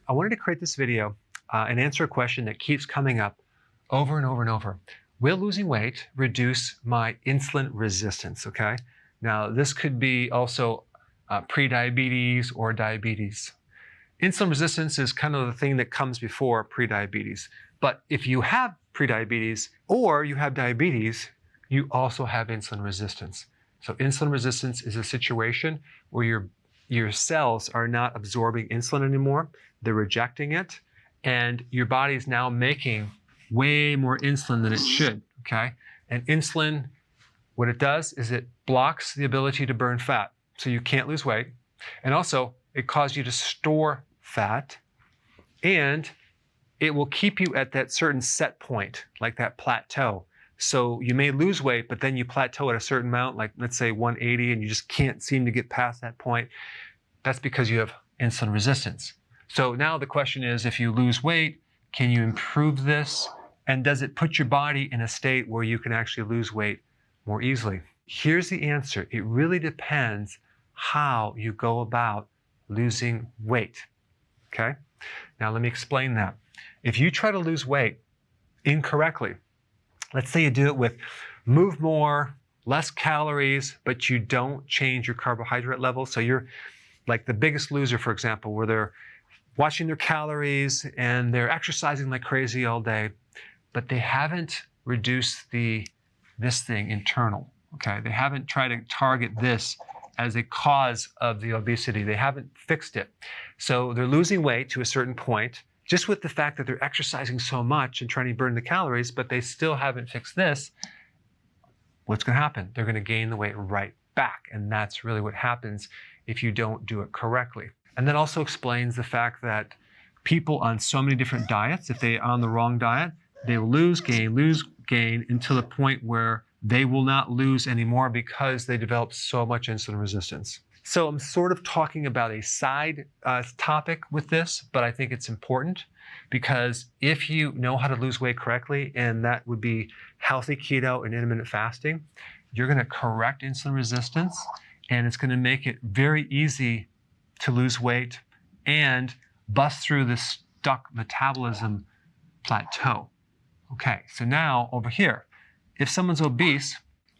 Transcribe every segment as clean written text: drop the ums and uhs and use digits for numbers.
I wanted to create this video and answer a question that keeps coming up over and over and over. Will losing weight reduce my insulin resistance? Okay. Now, this could be also pre-diabetes or diabetes. Insulin resistance is kind of the thing that comes before pre-diabetes. But if you have pre-diabetes or you have diabetes, you also have insulin resistance. So insulin resistance is a situation where your cells are not absorbing insulin anymore. They're rejecting it. And your body is now making way more insulin than it should, okay? And insulin, what it does is it blocks the ability to burn fat, so you can't lose weight. And also, it causes you to store fat, and it will keep you at that certain set point, like that plateau. So you may lose weight, but then you plateau at a certain amount, like let's say 180, and you just can't seem to get past that point. That's because you have insulin resistance. So now the question is, if you lose weight, can you improve this? And does it put your body in a state where you can actually lose weight more easily? Here's the answer. It really depends how you go about losing weight, okay? Now let me explain that. If you try to lose weight incorrectly, let's say you do it with move more, less calories, but you don't change your carbohydrate level. So you're like the Biggest Loser, for example, where they're watching their calories and they're exercising like crazy all day, but they haven't reduced this thing internal, okay? They haven't tried to target this as a cause of the obesity. They haven't fixed it. So they're losing weight to a certain point, just with the fact that they're exercising so much and trying to burn the calories, but they still haven't fixed this. What's gonna happen? They're gonna gain the weight right back. And that's really what happens if you don't do it correctly. And that also explains the fact that people on so many different diets, if they're on the wrong diet, they will lose, gain until the point where they will not lose anymore because they develop so much insulin resistance. So I'm sort of talking about a side topic with this, but I think it's important because if you know how to lose weight correctly, and that would be healthy keto and intermittent fasting, you're gonna correct insulin resistance, and it's gonna make it very easy to lose weight and bust through this stuck metabolism plateau. Okay, so now over here, if someone's obese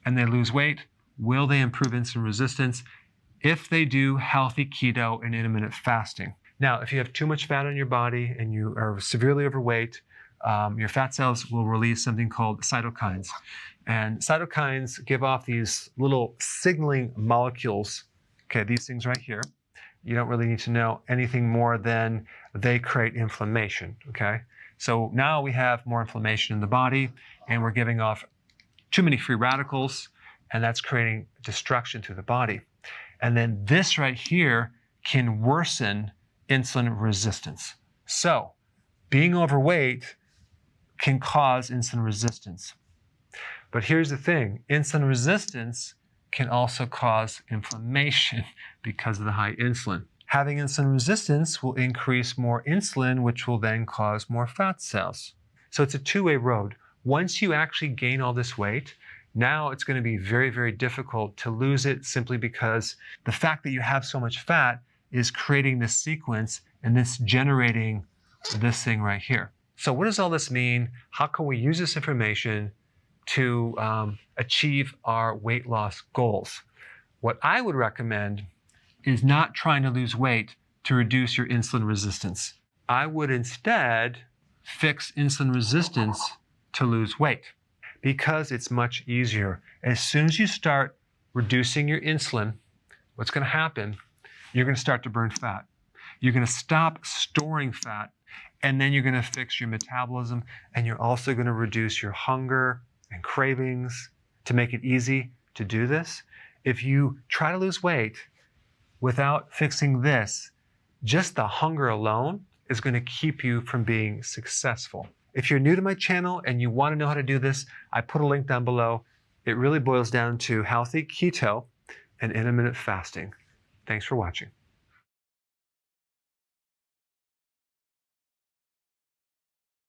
and they lose weight, will they improve insulin resistance? If they do healthy keto and intermittent fasting. Now, if you have too much fat on your body and you are severely overweight, your fat cells will release something called cytokines. And cytokines give off these little signaling molecules, okay, these things right here. You don't really need to know anything more than they create inflammation, okay? So now we have more inflammation in the body, and we're giving off too many free radicals, and that's creating destruction to the body. And then this right here can worsen insulin resistance. So being overweight can cause insulin resistance. But here's the thing, insulin resistance can also cause inflammation because of the high insulin. Having insulin resistance will increase more insulin, which will then cause more fat cells. So it's a two-way road. Once you actually gain all this weight, now it's going to be very, very difficult to lose it simply because the fact that you have so much fat is creating this sequence and this generating this thing right here. So what does all this mean? How can we use this information to achieve our weight loss goals? What I would recommend is not trying to lose weight to reduce your insulin resistance. I would instead fix insulin resistance to lose weight because it's much easier. As soon as you start reducing your insulin, what's going to happen? You're going to start to burn fat. You're going to stop storing fat, and then you're going to fix your metabolism, and you're also going to reduce your hunger and cravings to make it easy to do this. If you try to lose weight without fixing this, just the hunger alone is going to keep you from being successful. If you're new to my channel and you want to know how to do this, I put a link down below. It really boils down to healthy keto and intermittent fasting. Thanks for watching.